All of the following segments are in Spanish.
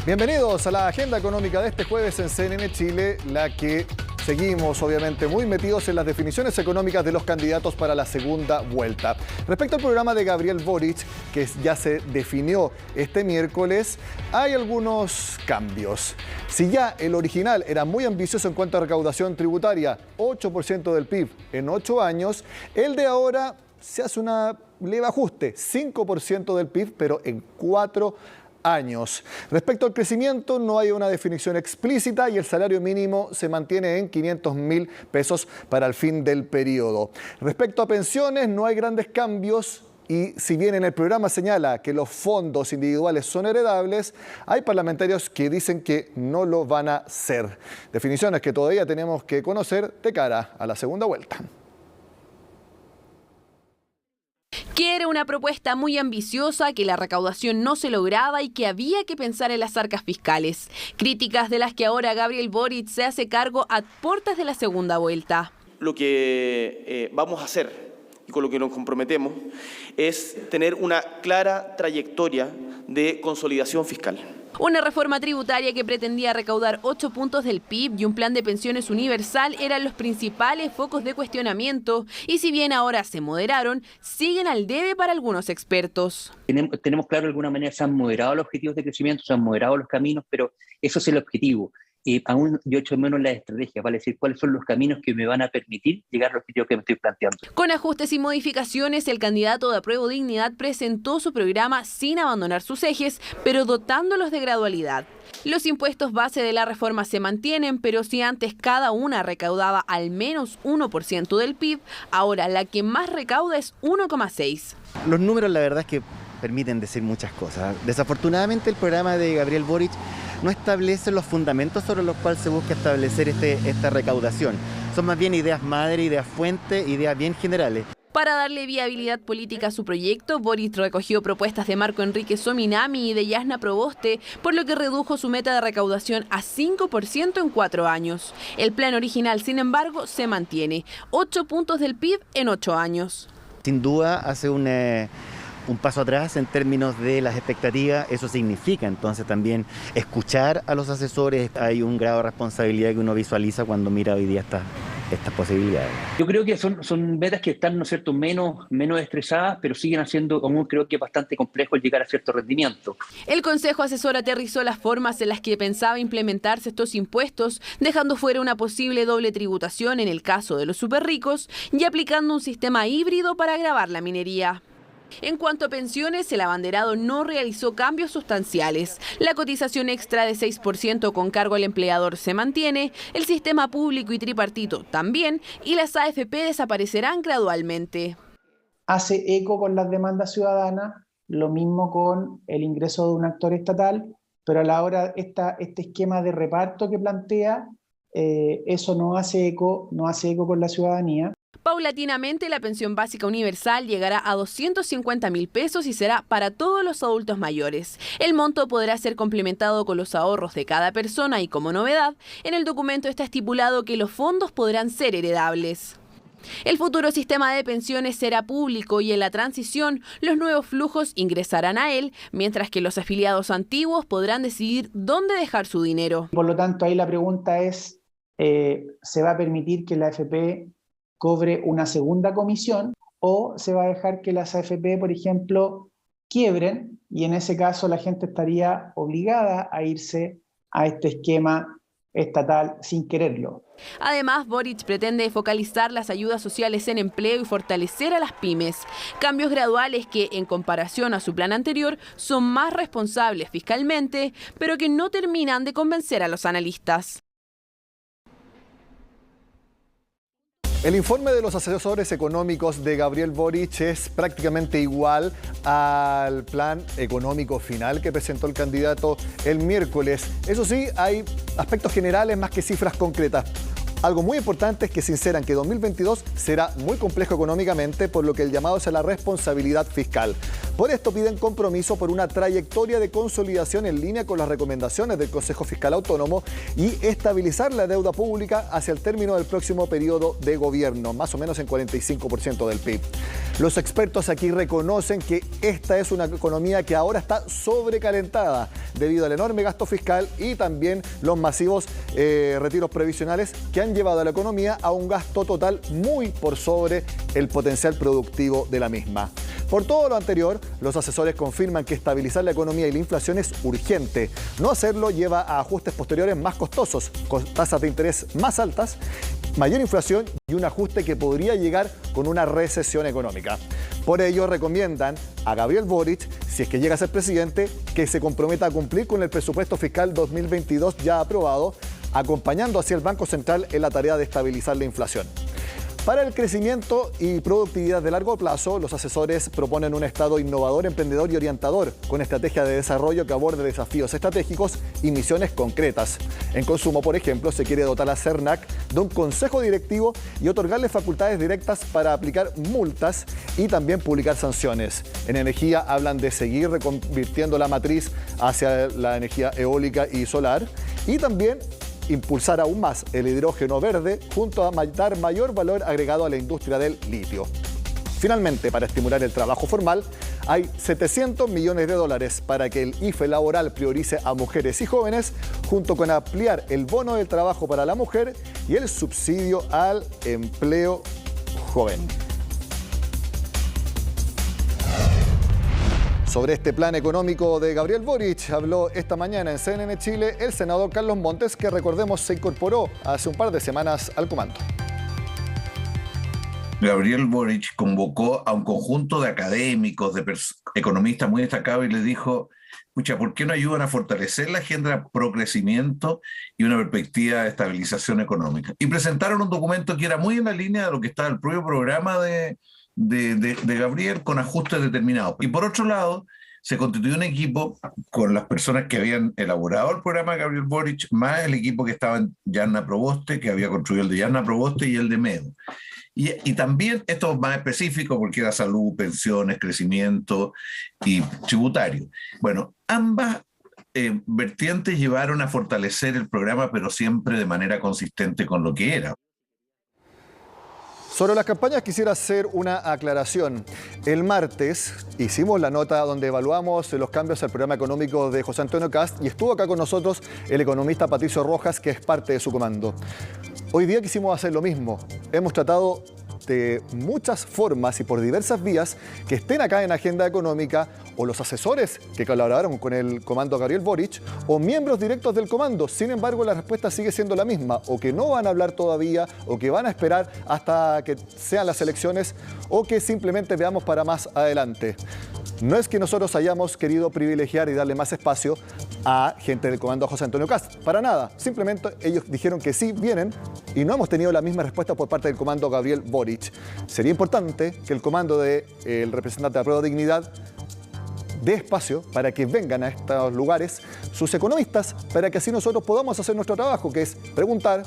Bienvenidos a la agenda económica de este jueves en CNN Chile, la que seguimos obviamente muy metidos en las definiciones económicas de los candidatos para la segunda vuelta. Respecto al programa de Gabriel Boric, que ya se definió este miércoles, hay algunos cambios. Si ya el original era muy ambicioso en cuanto a recaudación tributaria, 8% del PIB en 8 años, el de ahora se hace una leve ajuste, 5% del PIB, pero en 4 años. Respecto al crecimiento, no hay una definición explícita y el salario mínimo se mantiene en 500.000 pesos para el fin del periodo. Respecto a pensiones, no hay grandes cambios. Y si bien en el programa señala que los fondos individuales son heredables, hay parlamentarios que dicen que no lo van a ser. Definiciones que todavía tenemos que conocer de cara a la segunda vuelta. Que era una propuesta muy ambiciosa, que la recaudación no se lograba y que había que pensar en las arcas fiscales. Críticas de las que ahora Gabriel Boric se hace cargo a puertas de la segunda vuelta. Lo que vamos a hacer y con lo que nos comprometemos es tener una clara trayectoria de consolidación fiscal. Una reforma tributaria que pretendía recaudar 8 puntos del PIB y un plan de pensiones universal eran los principales focos de cuestionamiento y si bien ahora se moderaron, siguen al debe para algunos expertos. Tenemos claro de alguna manera se han moderado los objetivos de crecimiento, se han moderado los caminos, pero eso es el objetivo. Aún yo echo menos la estrategia para decir cuáles son los caminos que me van a permitir llegar al objetivo que me estoy planteando. Con ajustes y modificaciones, el candidato de Apruebo Dignidad presentó su programa sin abandonar sus ejes, pero dotándolos de gradualidad. Los impuestos base de la reforma se mantienen, pero si antes cada una recaudaba al menos 1% del PIB, ahora la que más recauda es 1,6%. Los números la verdad es que permiten decir muchas cosas. Desafortunadamente el programa de Gabriel Boric no establece los fundamentos sobre los cuales se busca establecer esta recaudación. Son más bien ideas madre, ideas fuente, ideas bien generales. Para darle viabilidad política a su proyecto, Boric recogió propuestas de Marco Enrique Sominami y de Yasna Proboste, por lo que redujo su meta de recaudación a 5% en 4 años. El plan original, sin embargo, se mantiene. 8 puntos del PIB en 8 años. Sin duda hace un paso atrás en términos de las expectativas. Eso significa entonces también escuchar a los asesores. Hay un grado de responsabilidad que uno visualiza cuando mira hoy día estas posibilidades. Yo creo que son metas que están, ¿no es cierto?, menos estresadas, pero siguen haciendo, aún creo que es bastante complejo el llegar a cierto rendimiento. El Consejo Asesor aterrizó las formas en las que pensaba implementarse estos impuestos, dejando fuera una posible doble tributación en el caso de los superricos y aplicando un sistema híbrido para gravar la minería. En cuanto a pensiones, el abanderado no realizó cambios sustanciales. La cotización extra de 6% con cargo al empleador se mantiene, el sistema público y tripartito también, y las AFP desaparecerán gradualmente. Hace eco con las demandas ciudadanas, lo mismo con el ingreso de un actor estatal, pero a la hora este esquema de reparto que plantea, eso no hace eco con la ciudadanía. Paulatinamente, la pensión básica universal llegará a 250.000 pesos y será para todos los adultos mayores. El monto podrá ser complementado con los ahorros de cada persona y, como novedad, en el documento está estipulado que los fondos podrán ser heredables. El futuro sistema de pensiones será público y en la transición los nuevos flujos ingresarán a él, mientras que los afiliados antiguos podrán decidir dónde dejar su dinero. Por lo tanto, ahí la pregunta es, ¿se va a permitir que la AFP cobre una segunda comisión o se va a dejar que las AFP, por ejemplo, quiebren y en ese caso la gente estaría obligada a irse a este esquema estatal sin quererlo? Además, Boric pretende focalizar las ayudas sociales en empleo y fortalecer a las pymes. Cambios graduales que, en comparación a su plan anterior, son más responsables fiscalmente, pero que no terminan de convencer a los analistas. El informe de los asesores económicos de Gabriel Boric es prácticamente igual al plan económico final que presentó el candidato el miércoles. Eso sí, hay aspectos generales más que cifras concretas. Algo muy importante es que sinceran que 2022 será muy complejo económicamente, por lo que el llamado es a la responsabilidad fiscal. Por esto piden compromiso por una trayectoria de consolidación en línea con las recomendaciones del Consejo Fiscal Autónomo y estabilizar la deuda pública hacia el término del próximo periodo de gobierno, más o menos en 45% del PIB. Los expertos aquí reconocen que esta es una economía que ahora está sobrecalentada debido al enorme gasto fiscal y también los masivos retiros previsionales que han llevado a la economía a un gasto total muy por sobre el potencial productivo de la misma. Por todo lo anterior, los asesores confirman que estabilizar la economía y la inflación es urgente. No hacerlo lleva a ajustes posteriores más costosos, con tasas de interés más altas, mayor inflación y un ajuste que podría llegar con una recesión económica. Por ello, recomiendan a Gabriel Boric, si es que llega a ser presidente, que se comprometa a cumplir con el presupuesto fiscal 2022 ya aprobado, acompañando así al Banco Central en la tarea de estabilizar la inflación. Para el crecimiento y productividad de largo plazo, los asesores proponen un Estado innovador, emprendedor y orientador, con estrategia de desarrollo que aborde desafíos estratégicos y misiones concretas. En consumo, por ejemplo, se quiere dotar a CERNAC de un consejo directivo y otorgarle facultades directas para aplicar multas y también publicar sanciones. En energía hablan de seguir reconvirtiendo la matriz hacia la energía eólica y solar y también impulsar aún más el hidrógeno verde junto a dar mayor valor agregado a la industria del litio. Finalmente, para estimular el trabajo formal, hay 700 millones de dólares para que el IFE laboral priorice a mujeres y jóvenes, junto con ampliar el bono del trabajo para la mujer y el subsidio al empleo joven. Sobre este plan económico de Gabriel Boric habló esta mañana en CNN Chile el senador Carlos Montes, que recordemos se incorporó hace un par de semanas al comando. Gabriel Boric convocó a un conjunto de académicos, de economistas muy destacados y les dijo, pucha, ¿por qué no ayudan a fortalecer la agenda pro crecimiento y una perspectiva de estabilización económica? Y presentaron un documento que era muy en la línea de lo que estaba el propio programa de Gabriel, con ajustes determinados. Y por otro lado, se constituyó un equipo con las personas que habían elaborado el programa de Gabriel Boric, más el equipo que estaba en Yarna Proboste, que había construido el de Yarna Proboste y el de Medo. Y también esto es más específico porque era salud, pensiones, crecimiento y tributario. Bueno, ambas vertientes llevaron a fortalecer el programa, pero siempre de manera consistente con lo que era. Sobre las campañas quisiera hacer una aclaración. El martes hicimos la nota donde evaluamos los cambios al programa económico de José Antonio Kast y estuvo acá con nosotros el economista Patricio Rojas, que es parte de su comando. Hoy día quisimos hacer lo mismo. Hemos tratado de muchas formas y por diversas vías que estén acá en Agenda Económica o los asesores que colaboraron con el comando Gabriel Boric o miembros directos del comando. Sin embargo, la respuesta sigue siendo la misma, o que no van a hablar todavía, o que van a esperar hasta que sean las elecciones, o que simplemente veamos para más adelante. No es que nosotros hayamos querido privilegiar y darle más espacio a gente del comando José Antonio Kast, para nada. Simplemente ellos dijeron que sí, vienen, y no hemos tenido la misma respuesta por parte del comando Gabriel Boric. Sería importante que el comando del representante de Apruebo Dignidad dé espacio para que vengan a estos lugares sus economistas, para que así nosotros podamos hacer nuestro trabajo, que es preguntar,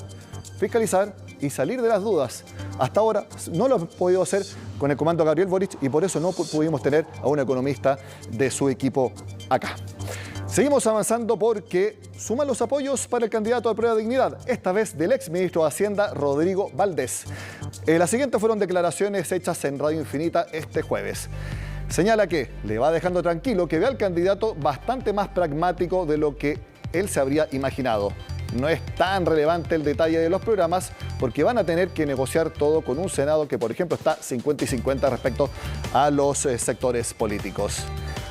fiscalizar y salir de las dudas. Hasta ahora no lo hemos podido hacer con el comando Gabriel Boric y por eso no pudimos tener a un economista de su equipo acá. Seguimos avanzando porque suman los apoyos para el candidato a Prueba de Dignidad, esta vez del exministro de Hacienda, Rodrigo Valdés. Las siguientes fueron declaraciones hechas en Radio Infinita este jueves. Señala que le va dejando tranquilo que ve al candidato bastante más pragmático de lo que él se habría imaginado. No es tan relevante el detalle de los programas porque van a tener que negociar todo con un Senado que, por ejemplo, está 50 y 50 respecto a los sectores políticos.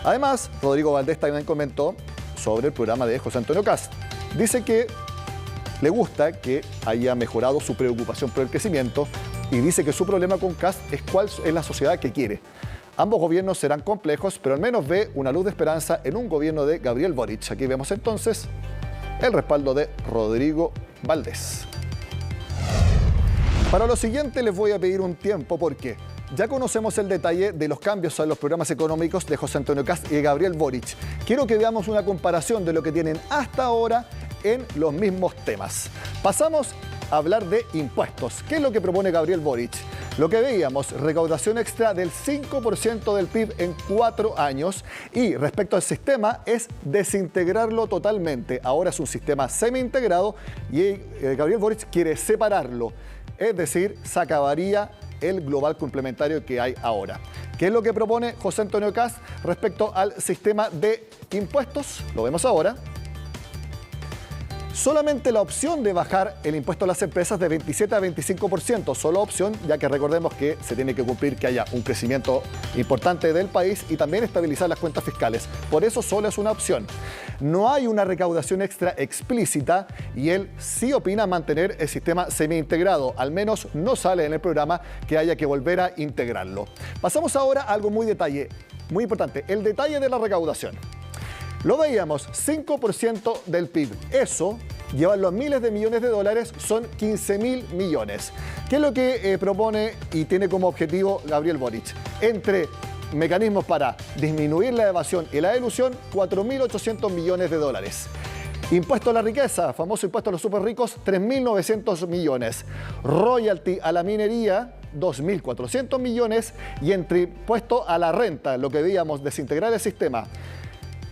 Además, Rodrigo Valdés también comentó sobre el programa de José Antonio Kast. Dice que le gusta que haya mejorado su preocupación por el crecimiento y dice que su problema con Kast es cuál es la sociedad que quiere. Ambos gobiernos serán complejos, pero al menos ve una luz de esperanza en un gobierno de Gabriel Boric. Aquí vemos entonces el respaldo de Rodrigo Valdés. Para lo siguiente les voy a pedir un tiempo porque ya conocemos el detalle de los cambios a los programas económicos de José Antonio Kast y Gabriel Boric. Quiero que veamos una comparación de lo que tienen hasta ahora en los mismos temas. Pasamos a hablar de impuestos. ¿Qué es lo que propone Gabriel Boric? Lo que veíamos, recaudación extra del 5% del PIB en 4 años y respecto al sistema es desintegrarlo totalmente. Ahora es un sistema semi-integrado y Gabriel Boric quiere separarlo. Es decir, se acabaría el global complementario que hay ahora. ¿Qué es lo que propone José Antonio Kast respecto al sistema de impuestos? Lo vemos ahora. Solamente la opción de bajar el impuesto a las empresas de 27 a 25%, solo opción, ya que recordemos que se tiene que cumplir que haya un crecimiento importante del país y también estabilizar las cuentas fiscales. Por eso solo es una opción. No hay una recaudación extra explícita y él sí opina mantener el sistema semi-integrado. Al menos no sale en el programa que haya que volver a integrarlo. Pasamos ahora a algo muy importante, el detalle de la recaudación. Lo veíamos, 5% del PIB. Eso, llevarlo a miles de millones de dólares, son 15.000 millones. ¿Qué es lo que propone y tiene como objetivo Gabriel Boric? Entre mecanismos para disminuir la evasión y la elusión, 4.800 millones de dólares. Impuesto a la riqueza, famoso impuesto a los súper ricos, 3.900 millones. Royalty a la minería, 2.400 millones. Y entre impuesto a la renta, lo que veíamos, desintegrar el sistema,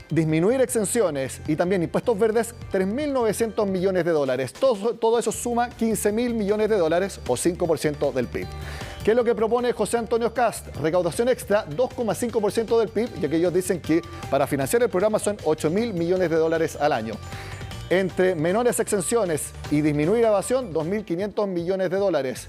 disminuir exenciones y también impuestos verdes, 3.900 millones de dólares. Todo eso suma 15.000 millones de dólares o 5% del PIB. ¿Qué es lo que propone José Antonio Kast? Recaudación extra, 2,5% del PIB, ya que ellos dicen que para financiar el programa son 8.000 millones de dólares al año. Entre menores exenciones y disminuir evasión, 2.500 millones de dólares.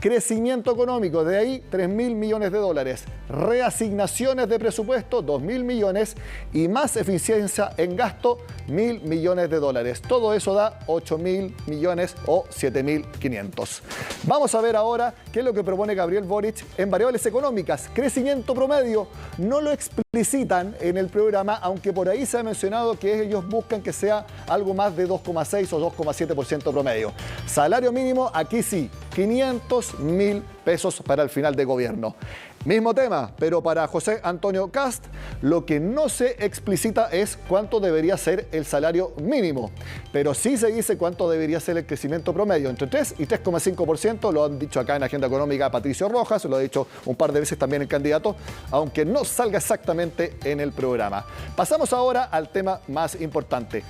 Crecimiento económico, de ahí 3.000 millones de dólares. Reasignaciones de presupuesto, 2.000 millones. Y más eficiencia en gasto, 1.000 millones de dólares. Todo eso da 8.000 millones o 7.500. Vamos a ver ahora qué es lo que propone Gabriel Boric en variables económicas. Crecimiento promedio, no lo explicitan en el programa, aunque por ahí se ha mencionado que ellos buscan que sea algo más de 2,6 o 2,7% promedio. Salario mínimo, aquí sí, 500.000 pesos para el final de gobierno. Mismo tema, pero para José Antonio Kast, lo que no se explicita es cuánto debería ser el salario mínimo, pero sí se dice cuánto debería ser el crecimiento promedio, entre 3 y 3,5%, lo han dicho acá en Agenda Económica Patricio Rojas, lo ha dicho un par de veces también el candidato, aunque no salga exactamente en el programa. Pasamos ahora al tema más importante,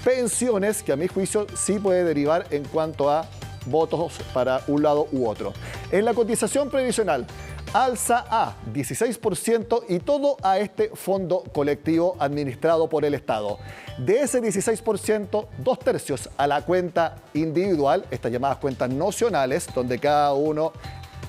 pensiones, que a mi juicio sí puede derivar en cuanto a votos para un lado u otro. En la cotización previsional, alza a 16% y todo a este fondo colectivo administrado por el Estado. De ese 16%, 2/3 a la cuenta individual, estas llamadas cuentas nocionales, donde cada uno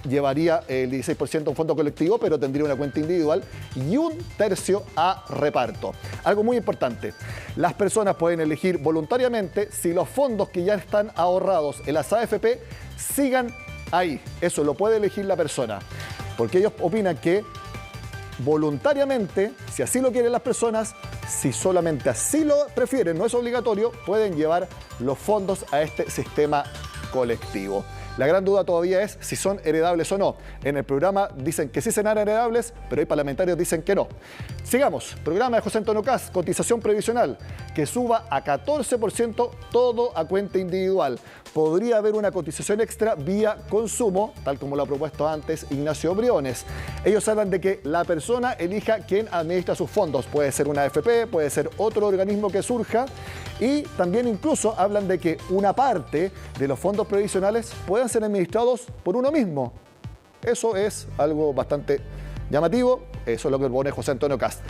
llevaría el 16% a un fondo colectivo, pero tendría una cuenta individual, y 1/3 a reparto. Algo muy importante, las personas pueden elegir voluntariamente si los fondos que ya están ahorrados en las AFP sigan ahí. Eso lo puede elegir la persona, porque ellos opinan que voluntariamente, si así lo quieren las personas, si solamente así lo prefieren, no es obligatorio, pueden llevar los fondos a este sistema colectivo. La gran duda todavía es si son heredables o no. En el programa dicen que sí serán heredables, pero hay parlamentarios que dicen que no. Sigamos. Programa de José Antonio Kast, cotización previsional, que suba a 14%, todo a cuenta individual. Podría haber una cotización extra vía consumo, tal como lo ha propuesto antes Ignacio Briones. Ellos hablan de que la persona elija quién administra sus fondos. Puede ser una AFP, puede ser otro organismo que surja. Y también incluso hablan de que una parte de los fondos previsionales puedan ser administrados por uno mismo. Eso es algo bastante llamativo. Eso es lo que propone José Antonio Kast.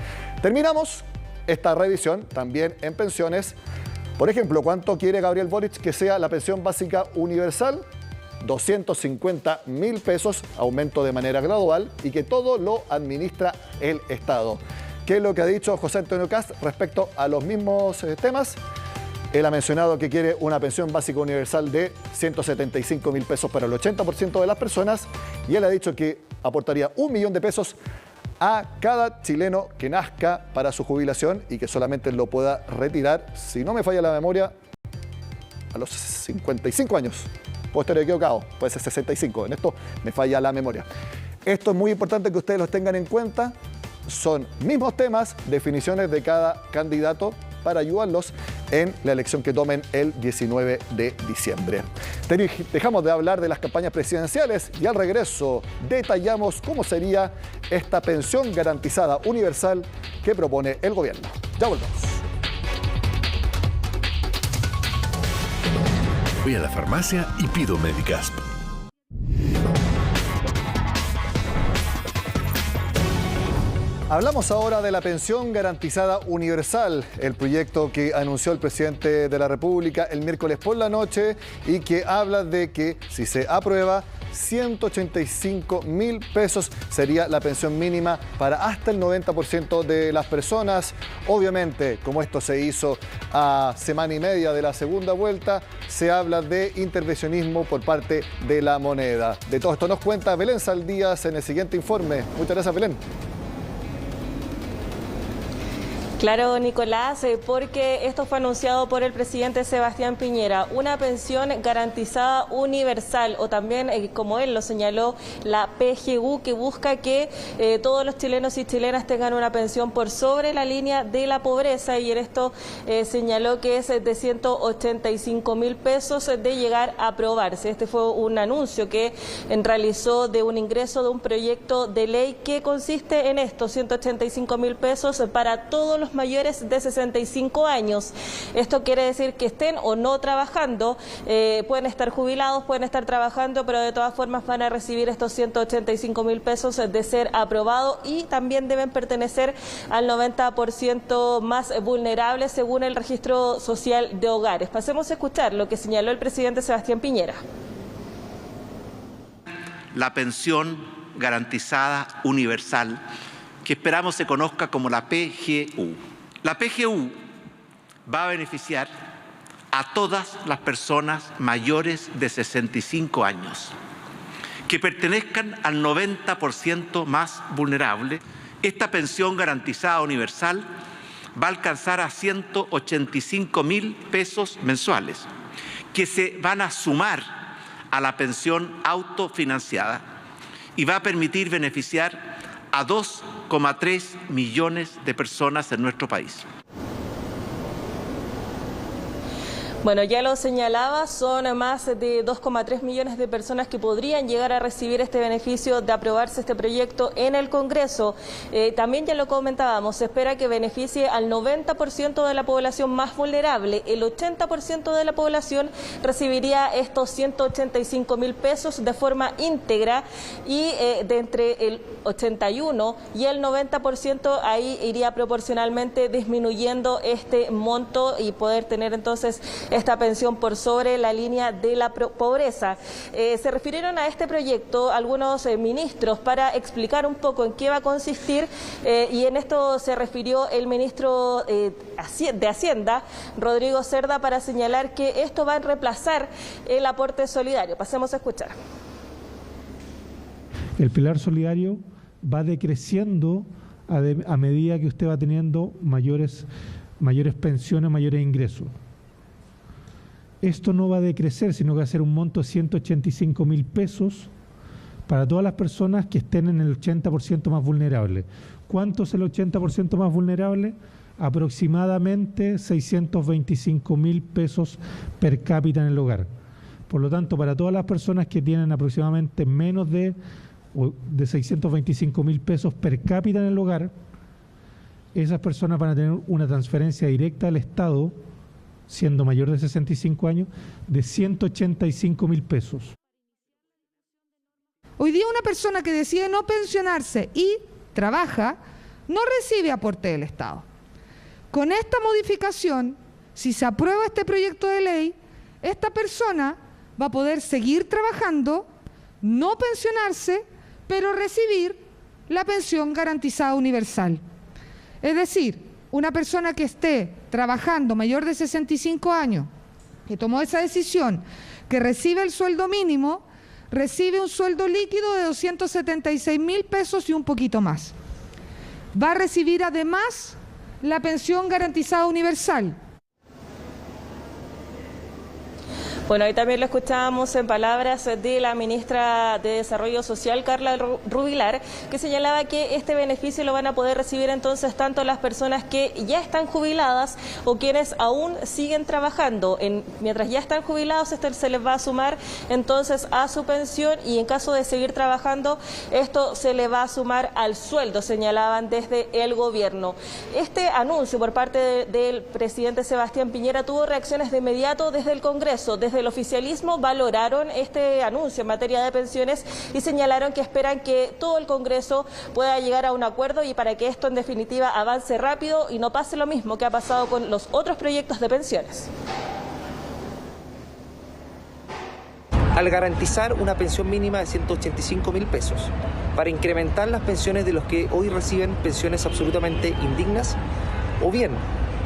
Terminamos esta revisión también en pensiones. Por ejemplo, ¿cuánto quiere Gabriel Boric que sea la pensión básica universal? 250.000 pesos, aumento de manera gradual y que todo lo administra el Estado. ¿Qué es lo que ha dicho José Antonio Kast respecto a los mismos temas? Él ha mencionado que quiere una pensión básica universal de 175.000 pesos para el 80% de las personas y él ha dicho que aportaría 1 millón de pesos a cada chileno que nazca para su jubilación y que solamente lo pueda retirar, si no me falla la memoria, a los 55 años. Puedo estar equivocado, puede ser 65, en esto me falla la memoria. Esto es muy importante que ustedes los tengan en cuenta. Son mismos temas, definiciones de cada candidato para ayudarlos en la elección que tomen el 19 de diciembre. Dejamos de hablar de las campañas presidenciales y al regreso detallamos cómo sería esta pensión garantizada universal que propone el gobierno. Ya volvemos. Voy a la farmacia y pido Medicasp. Hablamos ahora de la pensión garantizada universal, el proyecto que anunció el presidente de la República el miércoles por la noche y que habla de que si se aprueba, 185.000 pesos sería la pensión mínima para hasta el 90% de las personas. Obviamente, como esto se hizo a semana y media de la segunda vuelta, se habla de intervencionismo por parte de la moneda. De todo esto nos cuenta Belén Saldías en el siguiente informe. Muchas gracias, Belén. Claro, Nicolás, porque esto fue anunciado por el presidente Sebastián Piñera, una pensión garantizada universal, o también, como él lo señaló, la PGU, que busca que todos los chilenos y chilenas tengan una pensión por sobre la línea de la pobreza, y en esto señaló que es de 185.000 pesos de llegar a aprobarse. Este fue un anuncio que realizó de un ingreso de un proyecto de ley que consiste en estos 185.000 pesos para todos los mayores de 65 años. Esto quiere decir que estén o no trabajando, pueden estar jubilados, pueden estar trabajando, pero de todas formas van a recibir estos 185.000 pesos de ser aprobado, y también deben pertenecer al 90% más vulnerable según el registro social de hogares. Pasemos a escuchar lo que señaló el presidente Sebastián Piñera. La pensión garantizada universal, que esperamos se conozca como la PGU. La PGU va a beneficiar a todas las personas mayores de 65 años que pertenezcan al 90% más vulnerable. Esta pensión garantizada universal va a alcanzar a 185.000 pesos mensuales, que se van a sumar a la pensión autofinanciada y va a permitir beneficiar a 2,3 millones de personas en nuestro país. Bueno, ya lo señalaba, son más de 2,3 millones de personas que podrían llegar a recibir este beneficio de aprobarse este proyecto en el Congreso. También ya lo comentábamos, se espera que beneficie al 90% de la población más vulnerable. El 80% de la población recibiría estos 185.000 pesos de forma íntegra, y de entre el 81 y el 90% ahí iría proporcionalmente disminuyendo este monto y poder tener entonces esta pensión por sobre la línea de la pobreza. Se refirieron a este proyecto algunos ministros para explicar un poco en qué va a consistir, y en esto se refirió el ministro de Hacienda, Rodrigo Cerda, para señalar que esto va a reemplazar el aporte solidario. Pasemos a escuchar. El pilar solidario va decreciendo a medida que usted va teniendo mayores pensiones, mayores ingresos. Esto no va a decrecer, sino que va a ser un monto de 185.000 pesos para todas las personas que estén en el 80% más vulnerable. ¿Cuánto es el 80% más vulnerable? Aproximadamente 625.000 pesos per cápita en el hogar. Por lo tanto, para todas las personas que tienen aproximadamente menos de 625.000 pesos per cápita en el hogar, esas personas van a tener una transferencia directa al Estado, siendo mayor de 65 años, de 185.000 pesos. Hoy día una persona que decide no pensionarse y trabaja, no recibe aporte del Estado. Con esta modificación, si se aprueba este proyecto de ley, esta persona va a poder seguir trabajando, no pensionarse, pero recibir la pensión garantizada universal. Es decir, una persona que esté trabajando mayor de 65 años, que tomó esa decisión, que recibe el sueldo mínimo, recibe un sueldo líquido de 276.000 pesos y un poquito más. Va a recibir además la pensión garantizada universal. Bueno, ahí también lo escuchábamos en palabras de la ministra de Desarrollo Social, Carla Rubilar, que señalaba que este beneficio lo van a poder recibir entonces tanto las personas que ya están jubiladas o quienes aún siguen trabajando. Mientras ya están jubilados, esto se les va a sumar entonces a su pensión, y en caso de seguir trabajando, esto se le va a sumar al sueldo, señalaban desde el gobierno. Este anuncio por parte del presidente Sebastián Piñera tuvo reacciones de inmediato desde el Congreso, desde desde el oficialismo valoraron este anuncio en materia de pensiones y señalaron que esperan que todo el Congreso pueda llegar a un acuerdo y para que esto en definitiva avance rápido y no pase lo mismo que ha pasado con los otros proyectos de pensiones. Al garantizar una pensión mínima de 185.000 pesos, para incrementar las pensiones de los que hoy reciben pensiones absolutamente indignas, o bien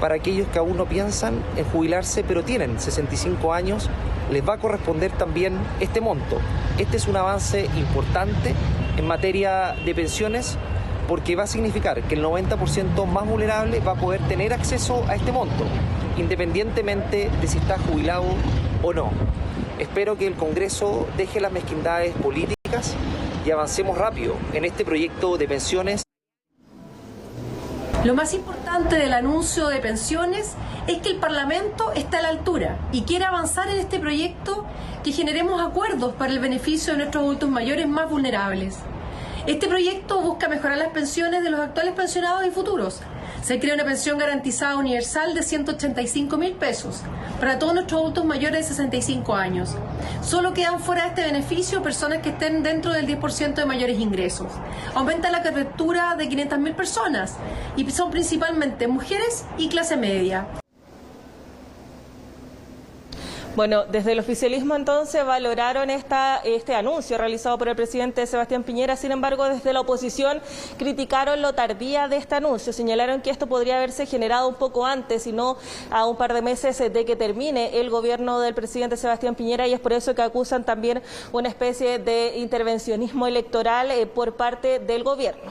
para aquellos que aún no piensan en jubilarse pero tienen 65 años, les va a corresponder también este monto. Este es un avance importante en materia de pensiones porque va a significar que el 90% más vulnerable va a poder tener acceso a este monto, independientemente de si está jubilado o no. Espero que el Congreso deje las mezquindades políticas y avancemos rápido en este proyecto de pensiones. Lo más importante del anuncio de pensiones es que el Parlamento está a la altura y quiere avanzar en este proyecto, que generemos acuerdos para el beneficio de nuestros adultos mayores más vulnerables. Este proyecto busca mejorar las pensiones de los actuales pensionados y futuros. Se crea una pensión garantizada universal de 185.000 pesos para todos nuestros adultos mayores de 65 años. Solo quedan fuera de este beneficio personas que estén dentro del 10% de mayores ingresos. Aumenta la cobertura de 500.000 personas y son principalmente mujeres y clase media. Bueno, desde el oficialismo entonces valoraron este anuncio realizado por el presidente Sebastián Piñera. Sin embargo, desde la oposición criticaron lo tardía de este anuncio. Señalaron que esto podría haberse generado un poco antes y no a un par de meses de que termine el gobierno del presidente Sebastián Piñera, y es por eso que acusan también una especie de intervencionismo electoral por parte del gobierno.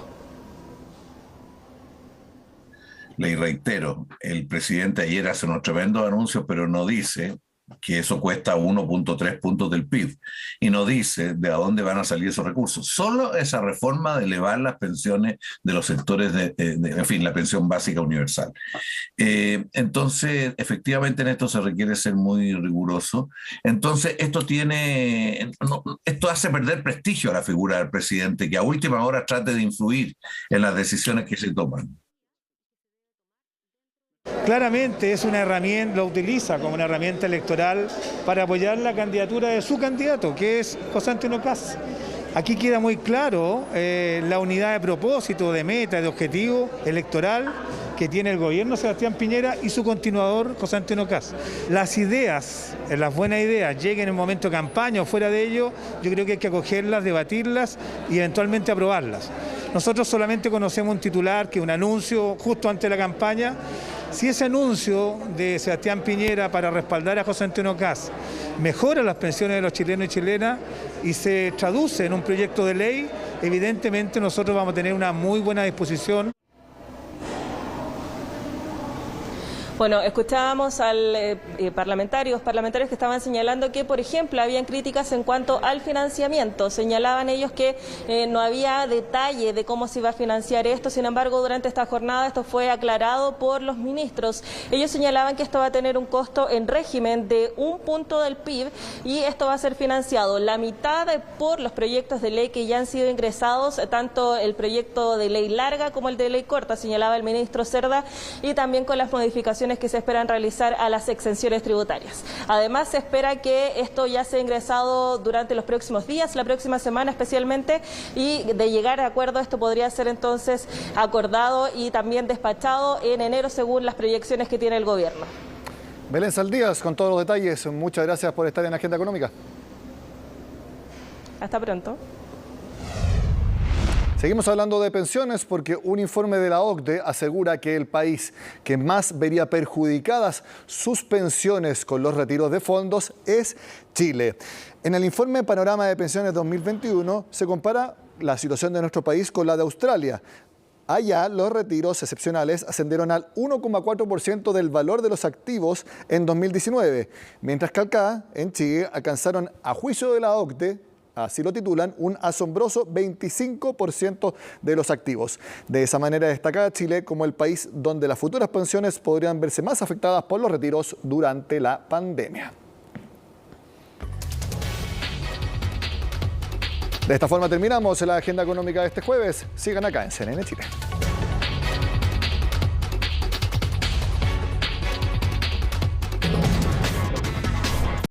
Le reitero, el presidente ayer hace unos tremendos anuncios, pero no dice que eso cuesta 1.3 puntos del PIB y no dice de dónde van a salir esos recursos. Solo esa reforma de elevar las pensiones de los sectores en fin, la pensión básica universal. Entonces, efectivamente en esto se requiere ser muy riguroso. Entonces, esto hace perder prestigio a la figura del presidente, que a última hora trate de influir en las decisiones que se toman. Claramente es una herramienta, lo utiliza como una herramienta electoral para apoyar la candidatura de su candidato, que es José Antonio Kast. Aquí queda muy claro la unidad de propósito, de meta, de objetivo electoral que tiene el gobierno Sebastián Piñera y su continuador José Antonio Kast. Las ideas, las buenas ideas, lleguen en el momento de campaña o fuera de ello, yo creo que hay que acogerlas, debatirlas y eventualmente aprobarlas. Nosotros solamente conocemos un titular, que es un anuncio justo antes de la campaña. Si ese anuncio de Sebastián Piñera para respaldar a José Antonio Kast mejora las pensiones de los chilenos y chilenas y se traduce en un proyecto de ley, evidentemente nosotros vamos a tener una muy buena disposición. Bueno, escuchábamos a parlamentarios que estaban señalando que, por ejemplo, habían críticas en cuanto al financiamiento. Señalaban ellos que no había detalle de cómo se iba a financiar esto. Sin embargo, durante esta jornada esto fue aclarado por los ministros. Ellos señalaban que esto va a tener un costo en régimen de 1 punto del PIB y esto va a ser financiado la mitad por los proyectos de ley que ya han sido ingresados, tanto el proyecto de ley larga como el de ley corta, señalaba el ministro Cerda, y también con las modificaciones que se esperan realizar a las exenciones tributarias. Además, se espera que esto ya sea ingresado durante los próximos días, la próxima semana especialmente, y de llegar a acuerdo esto podría ser entonces acordado y también despachado en enero según las proyecciones que tiene el gobierno. Belén Saldías con todos los detalles. Muchas gracias por estar en Agenda Económica. Hasta pronto. Seguimos hablando de pensiones porque un informe de la OCDE asegura que el país que más vería perjudicadas sus pensiones con los retiros de fondos es Chile. En el informe Panorama de Pensiones 2021 se compara la situación de nuestro país con la de Australia. Allá los retiros excepcionales ascendieron al 1,4% del valor de los activos en 2019, mientras que acá, en Chile, alcanzaron, a juicio de la OCDE, así lo titulan, un asombroso 25% de los activos. De esa manera destaca Chile como el país donde las futuras pensiones podrían verse más afectadas por los retiros durante la pandemia. De esta forma terminamos la Agenda Económica de este jueves. Sigan acá en CNN Chile.